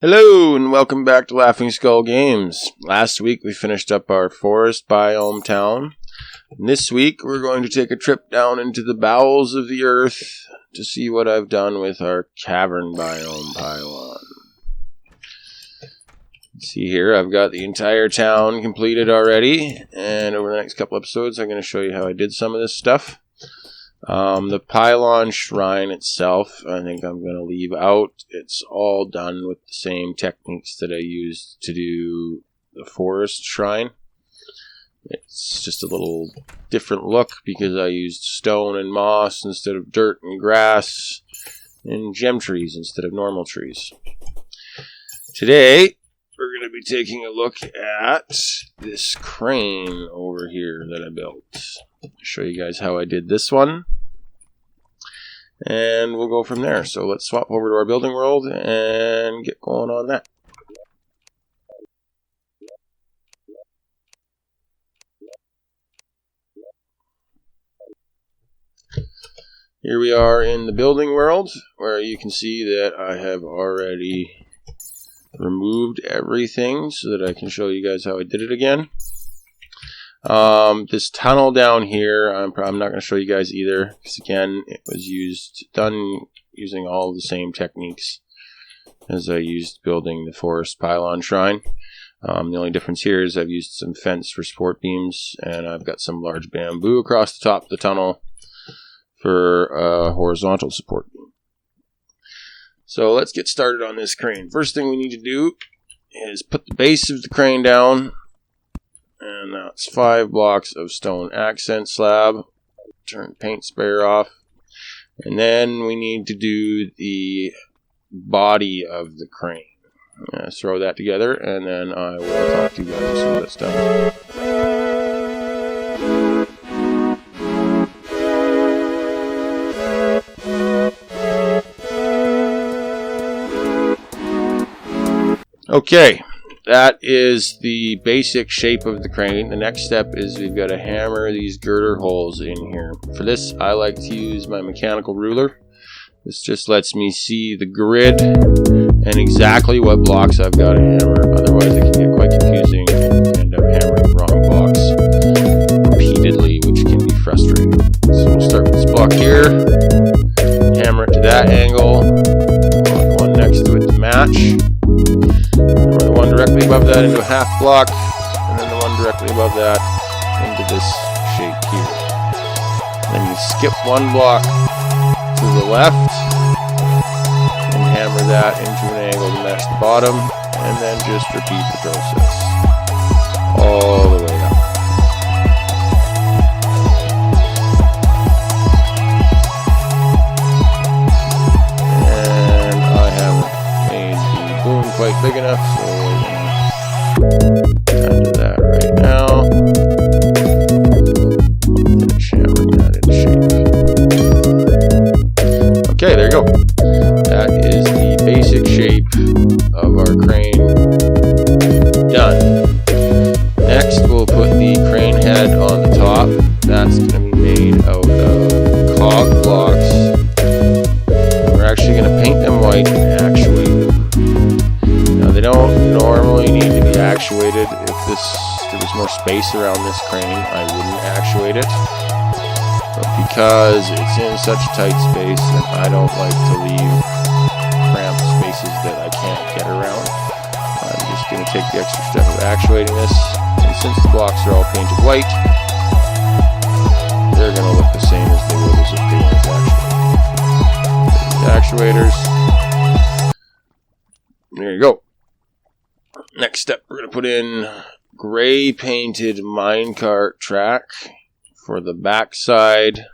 Hello and welcome back to Laughing Skull Games. Last week we finished up our forest biome town. And this week we're going to take a trip down into the bowels of the earth to see what I've done with our Cavern Pylon. See here, I've got the entire town completed already, and over the next couple episodes I'm going to show you how I did some of this stuff. The pylon shrine itself, I think I'm going to leave out. It's all done with the same techniques that I used to do the forest shrine. It's just a little different look because I used stone and moss instead of dirt and grass, and gem trees instead of normal trees. Today, we're going to be taking a look at this crane over here that I built. I'll show you guys how I did this one. And we'll go from there. So let's swap over to our building world and get going on that. Here we are in the building world, where you can see that I have already removed everything so that I can show you guys how I did it again. This tunnel down here, I'm not going to show you guys either, because again, it was done using all the same techniques as I used building the forest pylon shrine. The only difference here is I've used some fence for support beams, and I've got some large bamboo across the top of the tunnel for a horizontal support beam. So let's get started on this crane. First thing we need to do is put the base of the crane down. And that's 5 blocks of stone accent slab. Turn paint sprayer off. And then we need to do the body of the crane. Throw that together, and then I will talk to you guys as soon as that's done. Okay. That is the basic shape of the crane. The next step is we've got to hammer these girder holes in here. For this, I like to use my mechanical ruler. This just lets me see the grid and exactly what blocks I've got to hammer. Otherwise, it can get quite confusing and end up hammering the wrong blocks repeatedly, which can be frustrating. So we'll start with this block here. Hammer it to that angle. One next to it to match. Hammer the one directly above that into a half block, and then the one directly above that into this shape here. Then you skip one block to the left and hammer that into an angle to match the bottom, and then just repeat the process all the way up. And I haven't made the boom quite big enough, so we're going to that right now. Finish hammering that into shape. Okay, there you go. That is the basic shape of our crane done. Next, we'll put the crane head on the top. That's going to be made out of cog blocks. We're actually going to paint them white and actuate them. Now, they don't normally need to be actuated. If there was more space around this crane, I wouldn't actuate it. But because it's in such a tight space, and I don't like to leave cramped spaces that I can't get around, I'm just going to take the extra step of actuating this. And since the blocks are all painted white, they're going to look the same as they would as if they weren't actuated. Actuators. There you go. Next step, we're going to put in gray painted minecart track for the back side.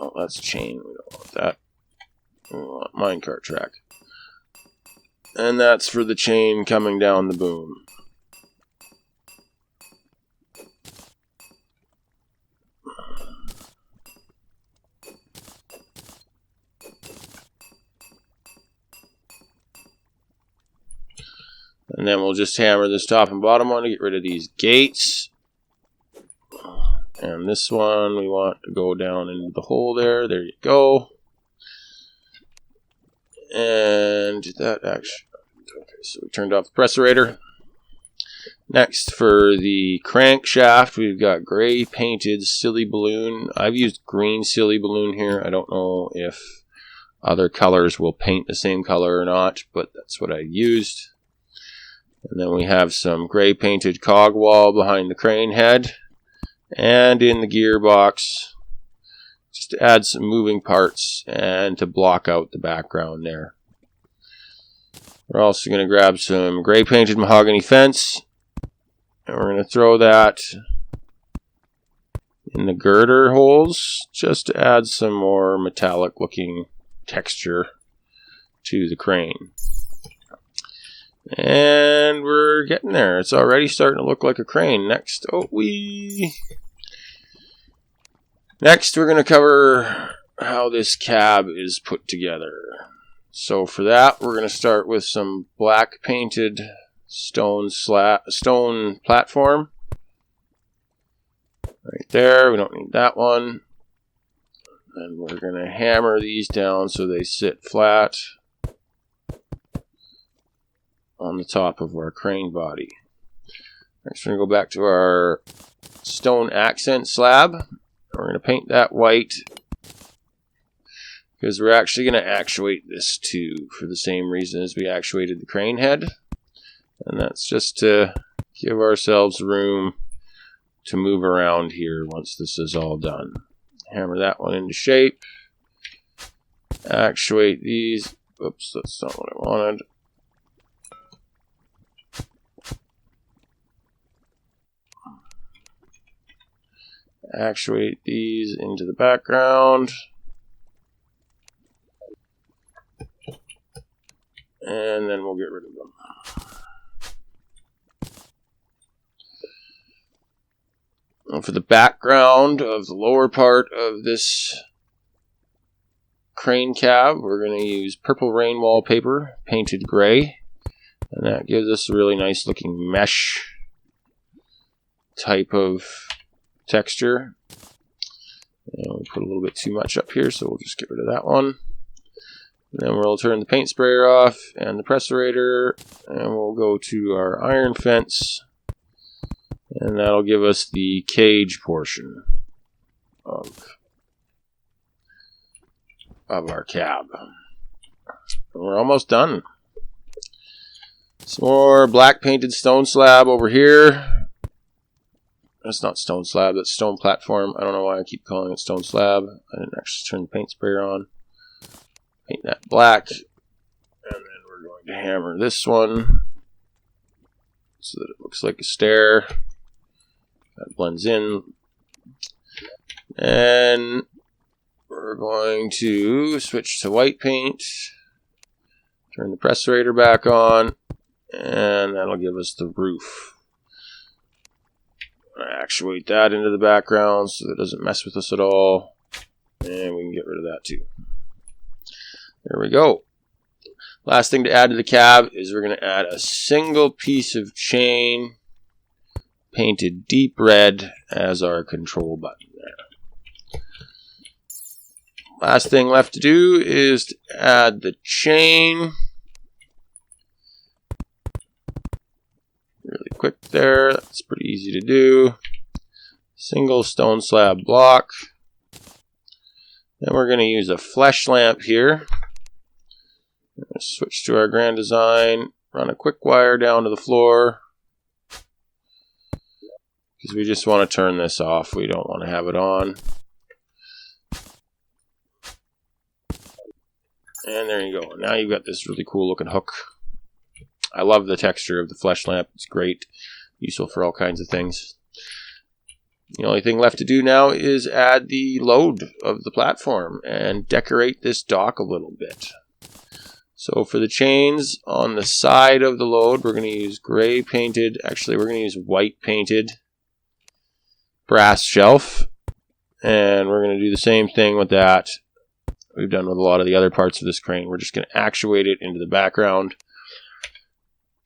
Oh, that's chain. We don't want that. We want minecart track. And that's for the chain coming down the boom. And then we'll just hammer this top and bottom one to get rid of these gates. And this one we want to go down into the hole there. There you go. And that actually... Okay, so we turned off the pressurator. Next, for the crankshaft, we've got gray painted silly balloon. I've used green silly balloon here. I don't know if other colors will paint the same color or not, but that's what I used. And then we have some gray painted cog wall behind the crane head. And in the gearbox, just to add some moving parts and to block out the background there. We're also going to grab some gray painted mahogany fence. And we're going to throw that in the girder holes just to add some more metallic looking texture to the crane. And we're getting there. It's already starting to look like a crane. Next, Next, we're going to cover how this cab is put together. So for that, we're going to start with some black painted stone platform. Right there, we don't need that one. And we're going to hammer these down so they sit flat on the top of our crane body. Next, we're going to go back to our stone accent slab. We're going to paint that white because we're actually going to actuate this too for the same reason as we actuated the crane head. And that's just to give ourselves room to move around here once this is all done. Hammer that one into shape. Actuate these. Oops, that's not what I wanted. Actuate these into the background. And then we'll get rid of them. And for the background of the lower part of this crane cab, we're going to use purple rain wallpaper painted gray. And that gives us a really nice looking mesh type of texture. And we put a little bit too much up here, so we'll just get rid of that one. And then we'll turn the paint sprayer off and the pressurator, and we'll go to our iron fence. And that'll give us the cage portion of our cab. And we're almost done. Some more black painted stone slab over here. That's not stone slab, that's stone platform. I don't know why I keep calling it stone slab. I didn't actually turn the paint sprayer on. Paint that black. And then we're going to hammer this one so that it looks like a stair. That blends in. And we're going to switch to white paint. Turn the pressurator back on. And that'll give us the roof. Actuate that into the background so that it doesn't mess with us at all. And we can get rid of that too. There we go. Last thing to add to the cab is we're going to add a single piece of chain painted deep red as our control button there. Last thing left to do is to add the chain. Really quick there. That's pretty easy to do. Single stone slab block. Then we're going to use a flesh lamp here. Switch to our grand design. Run a quick wire down to the floor. Because we just want to turn this off. We don't want to have it on. And there you go. Now you've got this really cool looking hook. I love the texture of the flesh lamp. It's great. Useful for all kinds of things. The only thing left to do now is add the load of the platform and decorate this dock a little bit. So for the chains on the side of the load, we're going to use gray painted. Actually, we're going to use white painted brass shelf. And we're going to do the same thing with that we've done with a lot of the other parts of this crane. We're just going to actuate it into the background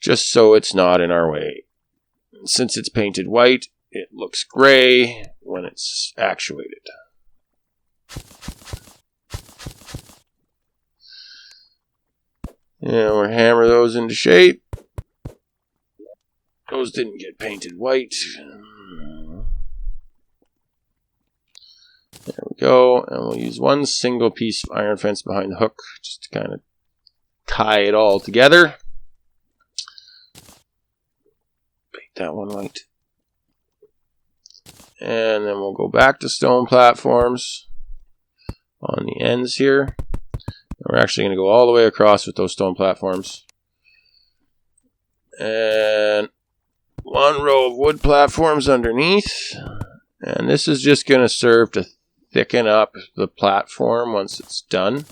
just so it's not in our way. Since it's painted white, it looks gray when it's actuated. And we'll hammer those into shape. Those didn't get painted white. There we go. And we'll use one single piece of iron fence behind the hook just to kind of tie it all together. Paint that one white. And then we'll go back to stone platforms on the ends here. And we're actually going to go all the way across with those stone platforms. And one row of wood platforms underneath. And this is just going to serve to thicken up the platform once it's done.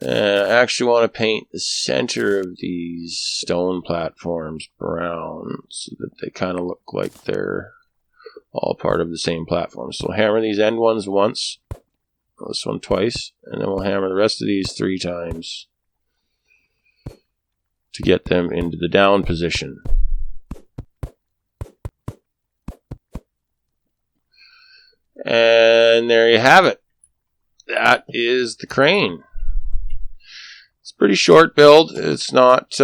And I actually want to paint the center of these stone platforms brown so that they kind of look like they're all part of the same platform. So we'll hammer these end ones once, this one twice, and then we'll hammer the rest of these 3 times to get them into the down position. And there you have it. That is the crane. It's a pretty short build. It's not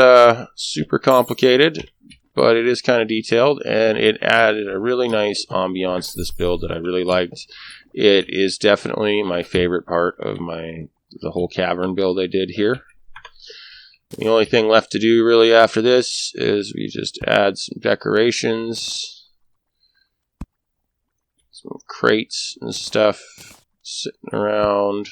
super complicated, but it is kind of detailed, and it added a really nice ambiance to this build that I really liked. It is definitely my favorite part of the whole cavern build I did here. The only thing left to do really after this is we just add some decorations, some crates and stuff sitting around.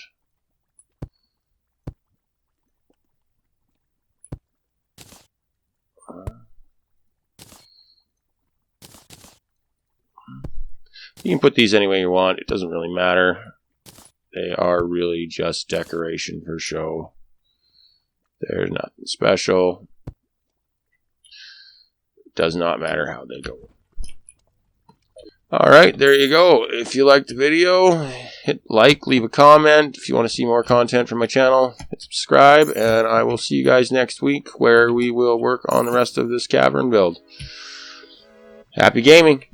You can put these any way you want. It doesn't really matter. They are really just decoration for show. There's nothing special. It does not matter how they go. Alright, there you go. If you liked the video, hit like, leave a comment. If you want to see more content from my channel, hit subscribe. And I will see you guys next week where we will work on the rest of this cavern build. Happy gaming!